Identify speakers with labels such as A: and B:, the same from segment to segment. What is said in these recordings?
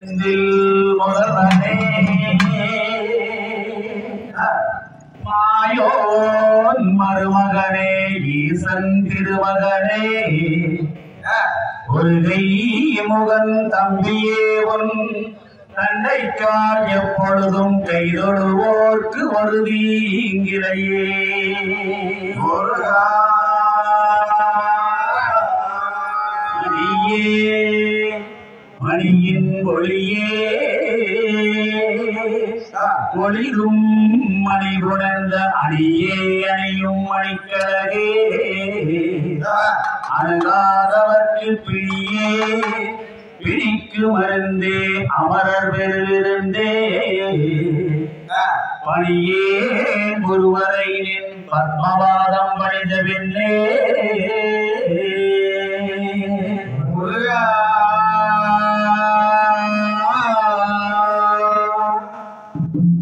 A: முதல்வனே மாயோன் மருமகனே ஈசன் திருமகனே ஒருகை முகன் தம்பியே உன் தண்டைக்கால் எப்பொழுதும் கைதொழுவோர்க்கு ஒரு தீங்கிலையே மணியின் ஒளியே ஒளிரும் மணி புணர்ந்த அணியே அணியும் மணிக்கழகே அணுகாதவர்க்கு பிணியே பிணிக்கு மருந்தே அமரர் பெருவிருந்தே பணியே ஒருவரை நின் பத்மபாதம் பணிந்த பின்னே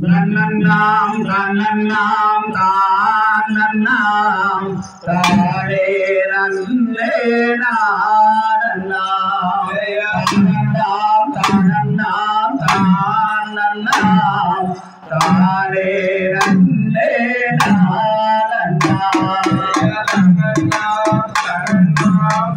A: தன்னன்னாம் தன்னன்னாம் தானன்னாம் தானே நன்னே நானன்னாம் தன்னன்னாம் தானன்னாம் தானன்னாம் தானே நன்னே நானன்னாம் தன்னன்னாம் தன்னன்னாம்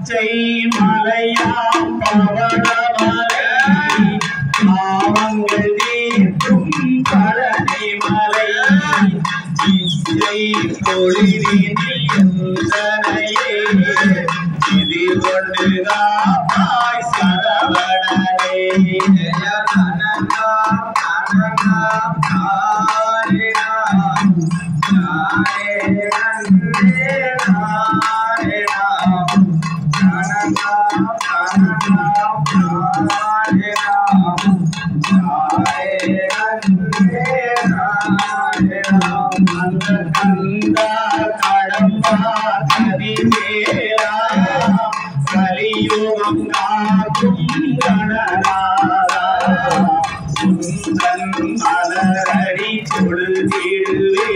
A: பச்சை மலையாம் பவளமலை பாவங்கள் தீர்க்கும் பழனி மலை இசை பொழிலினை எந்தனையே இதில் கொண்டு காப்பாய் சரவணனே கலியுகம் காக்கும் மலரடி கொள்கிடுவே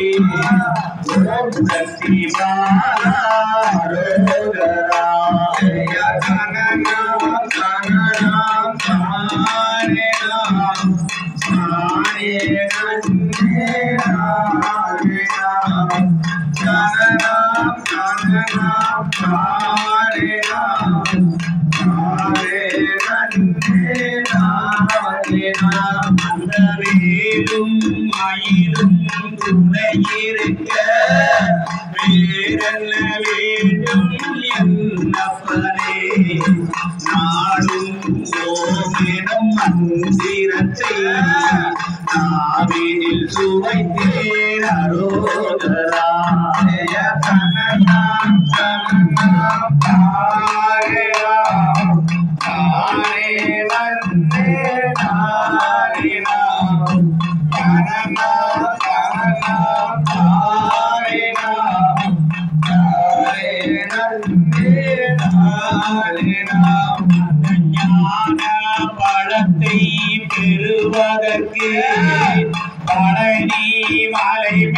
A: மயிலும் துணையிருக்க வேறென்ன வேண்டும் என்னப்பனே நாடும் ஓமெனும் மந்திரத்தை நாவினில் சுவைத்தேன் அரோகரா கனகம் கனகம் தாரேரா தாரே வந்தே தாரேரா கனகம் கனகம்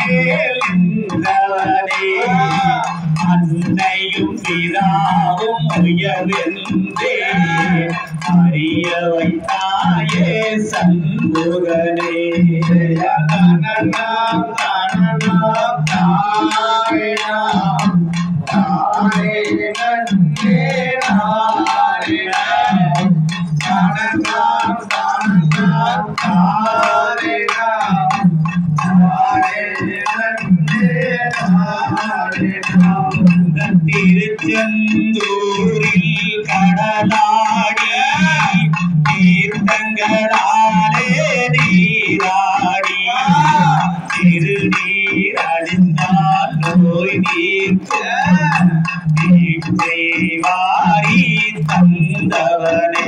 A: மேல் நின்றவனே அன்னையும் பிதாவும் உயர்ந்தே அறிய வைத்தாயே சண்முகனே திருச்செந்தூரில் கடலாடி தீர்த்தங்களாலே நீராடி திருநீர் அழிந்தால் நோய் தீர்த்தை வாரி தந்தவனே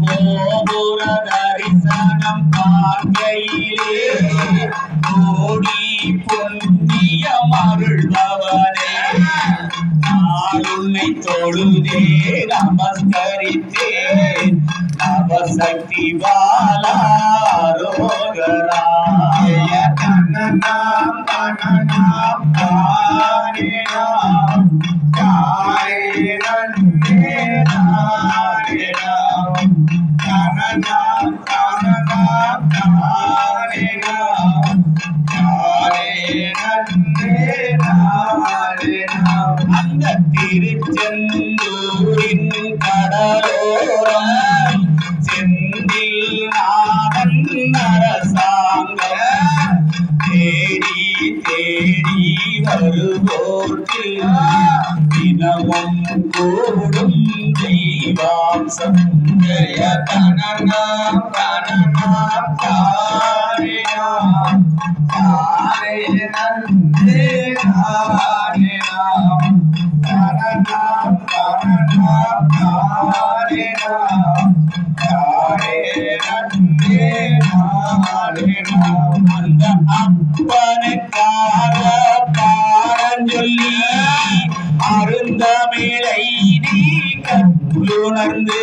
A: கோபுர தரிசனம் பார்க்கையிலே கோடி புண்ணியம் அருள்பவனே நாளுன்னை தொழுதே நமஸ்கரித்தேன் நவசக்தி பாலாரோகரா கண்ணனாம் கண்ணனாம் காரினாம் காரினே நாரினாம் கண்ணனாம் கண்ணனாம் காரினாம் காரினே நாரினாம் அந்த திருச்செந்தூரின் கடலோரம் செந்தில் நாதன் அரசாங்கம் தேடி தேடி வருவோர்க்கு தினமும் கூடும் தெய்வாம்சம் ஜெய கணனாம் கணனாம் காரினாம் காரினே காரினாம் கணனாம் கணனாம் காரினாம் காரினே காரினாம் அந்த அப்பனுக்காக பாடஞ்சொல்லி அருந்தமிழை நீ கற்றுணர்ந்து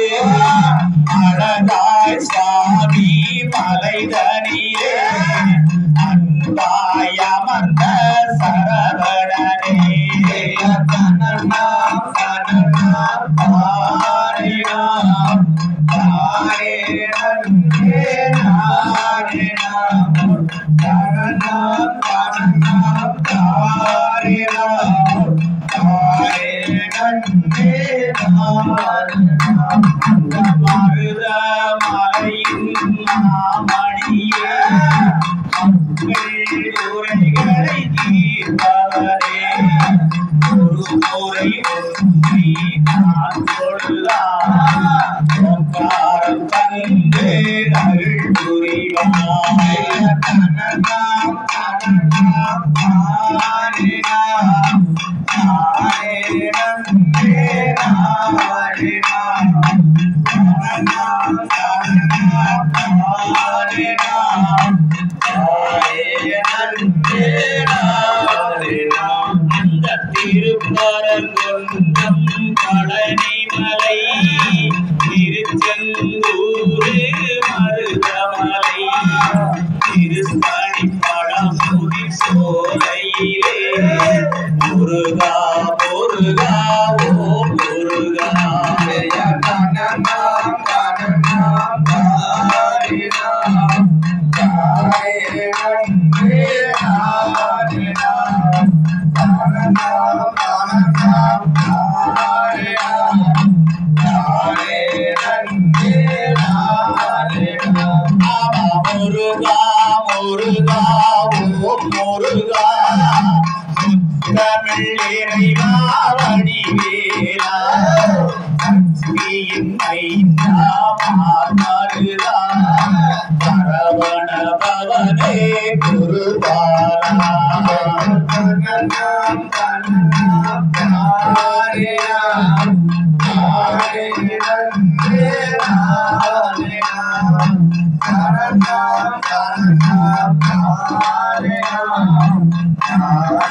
A: அழகாய் சாமி மலைதனிலே அன்பாய் அமர்ந்த சரவணனே கணனாம் கணனாம் காரினாம் காரினே நாரினாம் கணனாம் கணனாம் காரினாம் காரினே நாரினாம் மருத மலையின் மாமணிய மக்கள் உரைகளை தீர்ப்பவரே ஒரு முறை ஒன்றி நான் தொழுதாரம் தந்து அருள் புரிவாய் கணனாம் கணனாம் காரினாம் காரினே நாரினாம் கணனாம் கணனாம் காரினாம் காரினே நாரினாம் அந்த திருப்பரங்குன்றம் பழனிமலை திருச்செந்தூர் மருதமலை திருப்பணி பழமுதி சோலையிலே முருகா முருகா ஓ முருகா ஜெய கணனாம் கணனாம் காரினாம் காரினே நாரினாம் கணனாம் கணனாம் காரினாம் காரினே நாரினாம் முருகா முருகா ஓ முருகா தமிழ் இறைவா வடிவேலா சக்தியின் ஐந்தா மருதா சரவண பவனே குருபாலா கணனாம் கணனாம் காரினாம் காரினே நாரினாம் ஆ